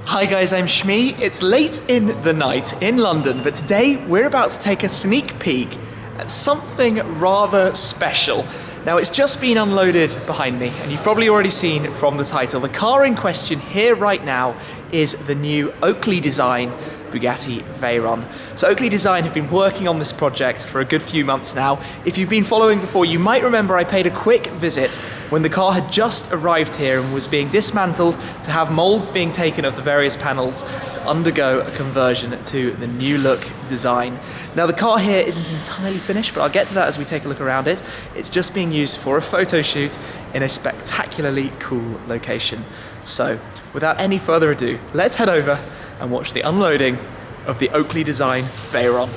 Hi guys, I'm Shmi. It's late in the night in London, but today we're about to take a sneak peek at something rather special. Now it's just been unloaded behind me, and you've probably already seen from the title. The car in question here right now is the new Oakley Design Bugatti Veyron. So Oakley Design have been working on this project for a good few months now. If you've been following before, you might remember I paid a quick visit when the car had just arrived here and was being dismantled to have molds being taken of the various panels to undergo a conversion to the new look design. Now the car here isn't entirely finished, but I'll get to that as we take a look around it. It's just being used for a photo shoot in a spectacularly cool location. So without any further ado, let's head over and watch the unloading of the Oakley Design Veyron.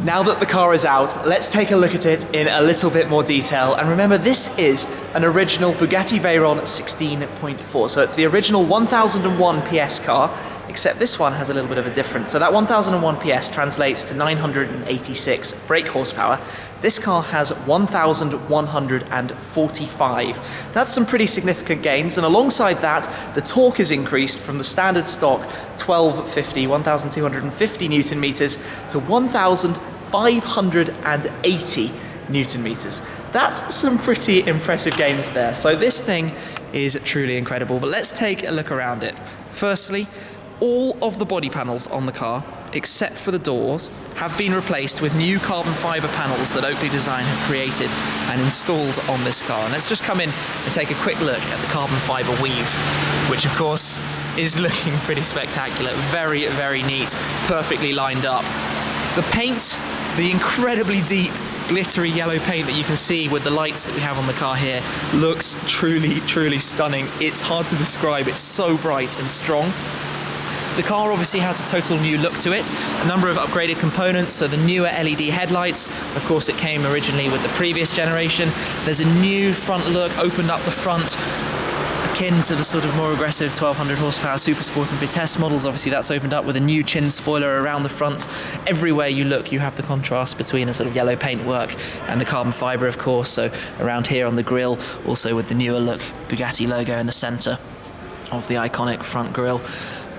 Now that the car is out, let's take a look at it in a little bit more detail. And remember, this is an original Bugatti Veyron 16.4. So it's the original 1001 PS car, except this one has a little bit of a difference. So that 1001 PS translates to 986 brake horsepower. This car has 1,145. That's some pretty significant gains, and alongside that, the torque is increased from the standard stock 1,250 Newton meters to 1,580 Newton meters. That's some pretty impressive gains there. So this thing is truly incredible, but let's take a look around it. Firstly, all of the body panels on the car, except for the doors, have been replaced with new carbon fibre panels that Oakley Design have created and installed on this car. And let's just come in and take a quick look at the carbon fibre weave, which of course is looking pretty spectacular. Very, very neat, perfectly lined up. The paint, the incredibly deep, glittery yellow paint that you can see with the lights that we have on the car here, looks truly, truly stunning. It's hard to describe, it's so bright and strong. The car obviously has a total new look to it, a number of upgraded components, so the newer LED headlights, of course it came originally with the previous generation. There's a new front look, opened up the front, akin to the sort of more aggressive 1200 horsepower Super Sport and Vitesse models. Obviously that's opened up with a new chin spoiler around the front. Everywhere you look you have the contrast between the sort of yellow paintwork and the carbon fibre, of course, so around here on the grille, also with the newer look Bugatti logo in the centre of the iconic front grille.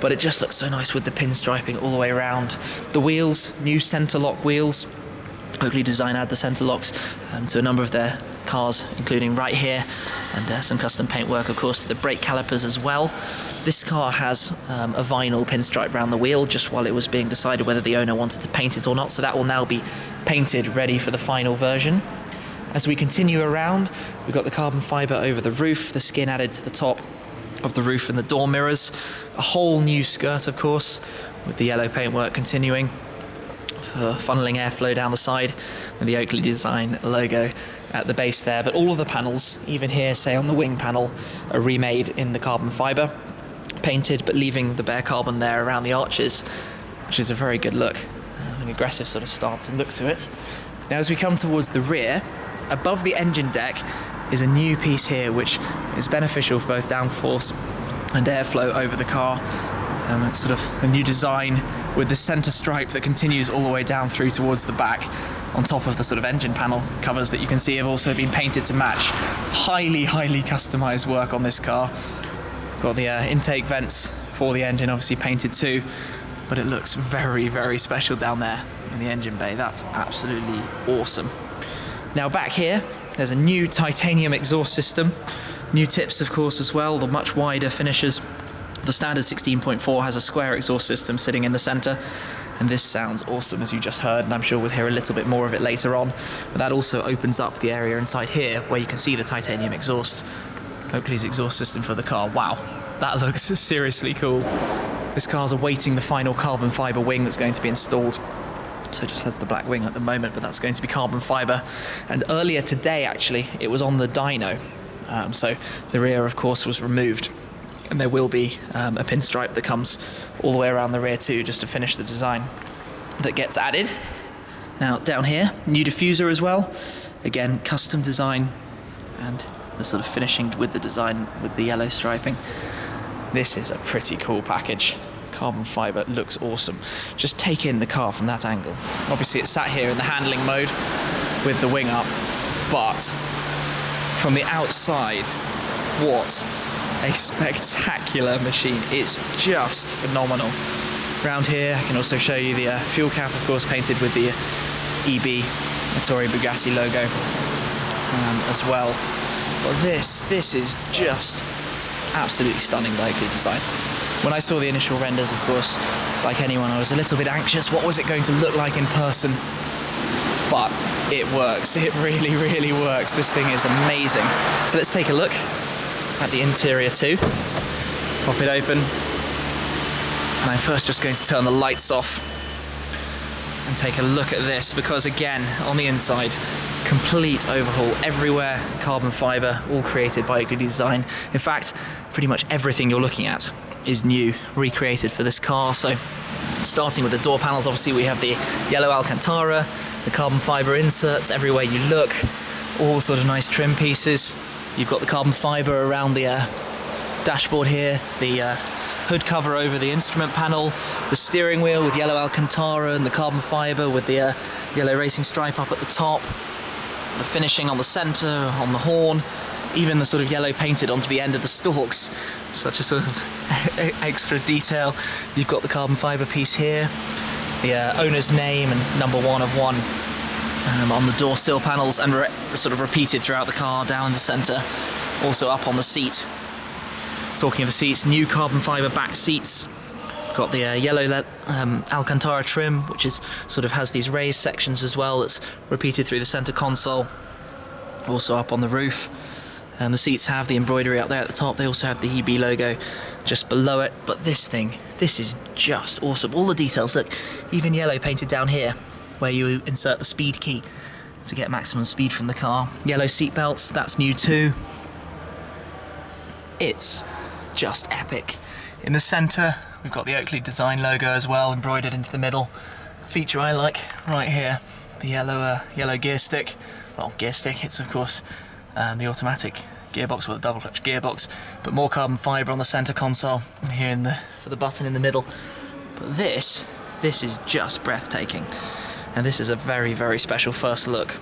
But it just looks so nice with the pinstriping all the way around. The wheels, new centre lock wheels. Oakley Design add the centre locks to a number of their cars, including right here, and some custom paintwork, of course, to the brake calipers as well. This car has a vinyl pinstripe around the wheel, just while it was being decided whether the owner wanted to paint it or not, so that will now be painted, ready for the final version. As we continue around, we've got the carbon fibre over the roof, the skin added to the top of the roof and the door mirrors. A whole new skirt, of course, with the yellow paintwork continuing for funneling airflow down the side, and the Oakley Design logo at the base there. But all of the panels, even here, say on the wing panel, are remade in the carbon fibre, painted but leaving the bare carbon there around the arches, which is a very good look, an aggressive sort of stance and look to it. Now as we come towards the rear, above the engine deck is a new piece here which is beneficial for both downforce and airflow over the car. It's sort of a new design with the centre stripe that continues all the way down through towards the back, on top of the sort of engine panel covers that you can see have also been painted to match. Highly, highly customised work on this car. Got the intake vents for the engine obviously painted too, but it looks very, very special down there in the engine bay. That's absolutely awesome. Now back here, there's a new titanium exhaust system. New tips, of course, as well, the much wider finishes. The standard 16.4 has a square exhaust system sitting in the centre, And this sounds awesome, as you just heard, and I'm sure we'll hear a little bit more of it later on. But that also opens up the area inside here where you can see the titanium exhaust, Oakley's exhaust system for the car. Wow, that looks seriously cool. This car's awaiting the final carbon fibre wing that's going to be installed. So it just has the black wing at the moment, but that's going to be carbon fibre. And earlier today, actually, it was on the dyno. So the rear, of course, was removed. And there will be a pinstripe that comes all the way around the rear too, just to finish the design that gets added. Now down here, new diffuser as well. Again, custom design and the sort of finishing with the design with the yellow striping. This is a pretty cool package. Carbon fibre looks awesome. Just take in the car from that angle. Obviously it's sat here in the handling mode with the wing up, but from the outside, what a spectacular machine. It's just phenomenal. Around here, I can also show you the fuel cap, of course, painted with the EB Motori Bugatti logo as well. But this is just absolutely stunning by Oakley Design. When I saw the initial renders, of course, like anyone, I was a little bit anxious. What was it going to look like in person? But it works. It really, really works. This thing is amazing. So let's take a look at the interior too. Pop it open. And I'm first just going to turn the lights off and take a look at this, because again, on the inside, complete overhaul everywhere, carbon fibre, all created by Oakley Design. In fact, pretty much everything you're looking at is new, recreated for this car. So starting with the door panels, obviously we have the yellow Alcantara, the carbon fibre inserts everywhere you look, all sort of nice trim pieces. You've got the carbon fibre around the dashboard here, the hood cover over the instrument panel, the steering wheel with yellow Alcantara and the carbon fibre with the yellow racing stripe up at the top, the finishing on the centre, on the horn, even the sort of yellow painted onto the end of the stalks. Such a sort of extra detail. You've got the carbon fibre piece here, the owner's name and number 1 of 1 on the door sill panels, and sort of repeated throughout the car down in the centre, also up on the seat. Talking of the seats, new carbon fibre back seats. Got the yellow Alcantara trim, which is sort of has these raised sections as well, that's repeated through the centre console, also up on the roof. The seats have the embroidery up there at the top. They also have the EB logo just below it. But this is just awesome. All the details, look, even yellow painted down here, where you insert the speed key to get maximum speed from the car. Yellow seat belts, that's new too. It's just epic. In the centre, we've got the Oakley Design logo as well, embroidered into the middle. Feature I like right here, the yellow gear stick. Well, gear stick, it's of course the automatic gearbox with a double clutch gearbox, but more carbon fibre on the centre console, and here for the button in the middle. But this is just breathtaking, and this is a very, very special first look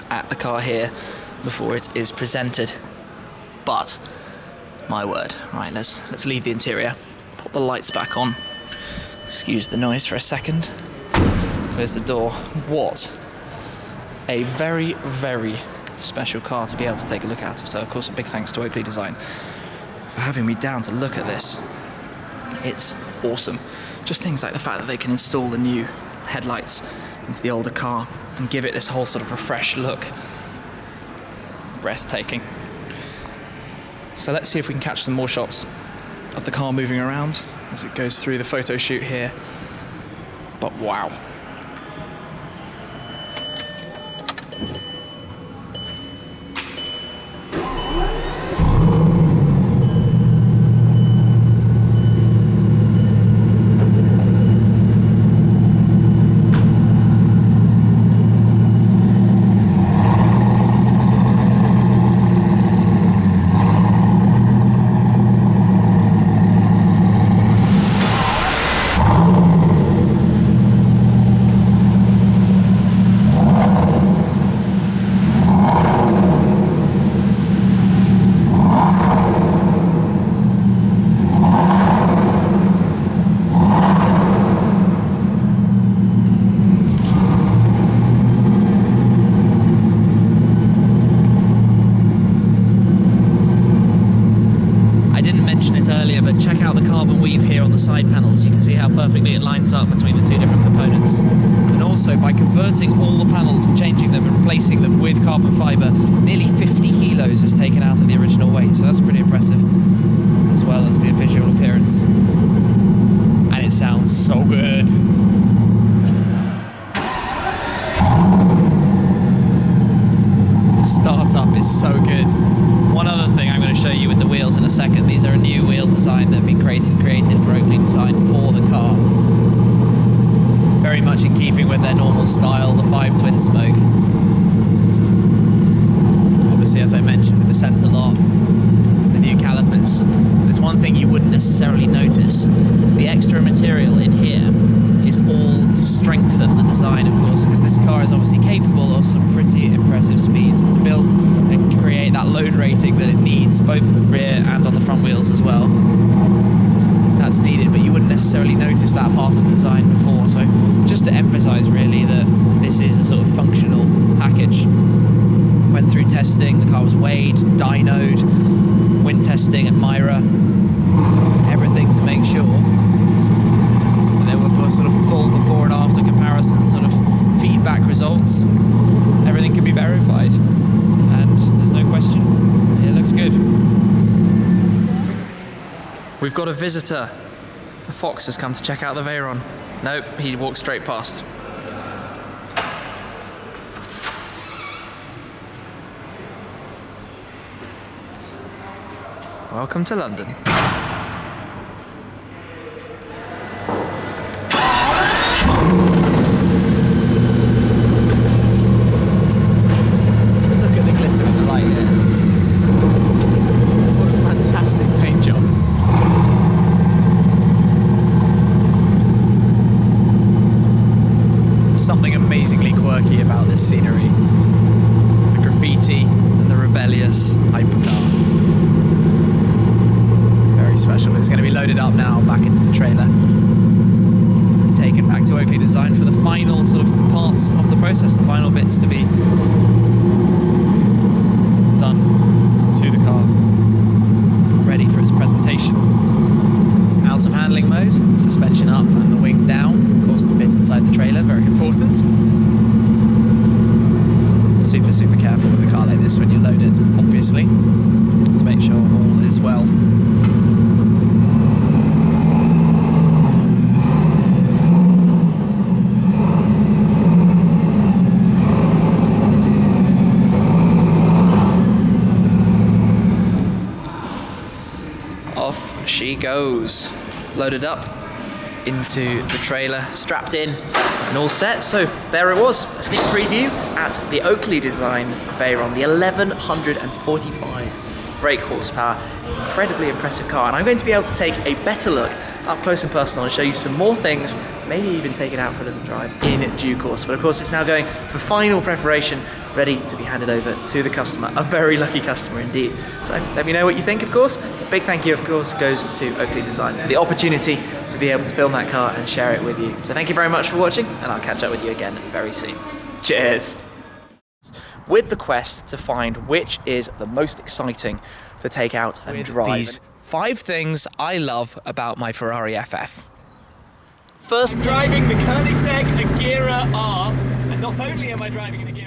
at the car here before it is presented. But my word, right, let's leave the interior, pop the lights back on, excuse the noise for a second, close the door. What a very, very special car to be able to take a look at. So of course a big thanks to Oakley Design for having me down to look at this. It's awesome. Just things like the fact that they can install the new headlights into the older car and give it this whole sort of refreshed look. Breathtaking. So let's see if we can catch some more shots of the car moving around as it goes through the photo shoot here. But wow. earlier, but check out the carbon weave here on the side panels. You can see how perfectly it lines up between the two different components. And also, by converting all the panels and changing them and replacing them with carbon fibre, nearly 50 kilos is taken out of the original weight, so that's pretty impressive, as well as the visual appearance. And it sounds so good. Startup is so good. One other thing I'm going to show you with the wheels in a second. These are a new wheel design that have been created for Oakley Design for the car. Very much in keeping with their normal style, the 5 twin spoke. Obviously, as I mentioned, with the centre lock, the new calipers. There's one thing you wouldn't necessarily notice. The extra material in here is all to strengthen the design, of course, because this car is obviously capable of some pretty impressive speeds, and to build and create that load rating that it needs, both rear and on the front wheels as well, that's needed, but you wouldn't necessarily notice that part of the design before. So just to emphasize really that this is a sort of functional package. Went through testing, the car was weighed, dynoed, wind testing at Myra, everything to make sure there were sort of full before and after comparison sort of feedback results. Everything can be verified, and there's no question, it looks good. We've got a visitor. The fox has come to check out the Veyron. Nope, he walked straight past. Welcome to London. Something amazingly quirky about this scenery. The graffiti and the rebellious hypercar. Very special. It's going to be loaded up now back into the trailer and taken back to Oakley Design for the final sort of parts of the process, the final bits to be done to the car, ready for its presentation. Out of handling mode, suspension up and the wing down, of course, to fit inside the trailer, very important. Super careful with a car like this when you load it, obviously, to make sure all is well. Off she goes. Loaded up into the trailer, strapped in and all set. So there it was, a sneak preview at the Oakley Design Veyron, the 1145 brake horsepower, incredibly impressive car. And I'm going to be able to take a better look up close and personal and show you some more things, maybe even take it out for a little drive in due course. But of course it's now going for final preparation, ready to be handed over to the customer. A very lucky customer indeed. So let me know what you think, of course. A big thank you, of course, goes to Oakley Design for the opportunity to be able to film that car and share it with you. So thank you very much for watching, and I'll catch up with you again very soon. Cheers. With the quest to find which is the most exciting to take out and drive. These 5 things I love about my Ferrari FF. First, driving the Koenigsegg Agera R, and not only am I driving an Agera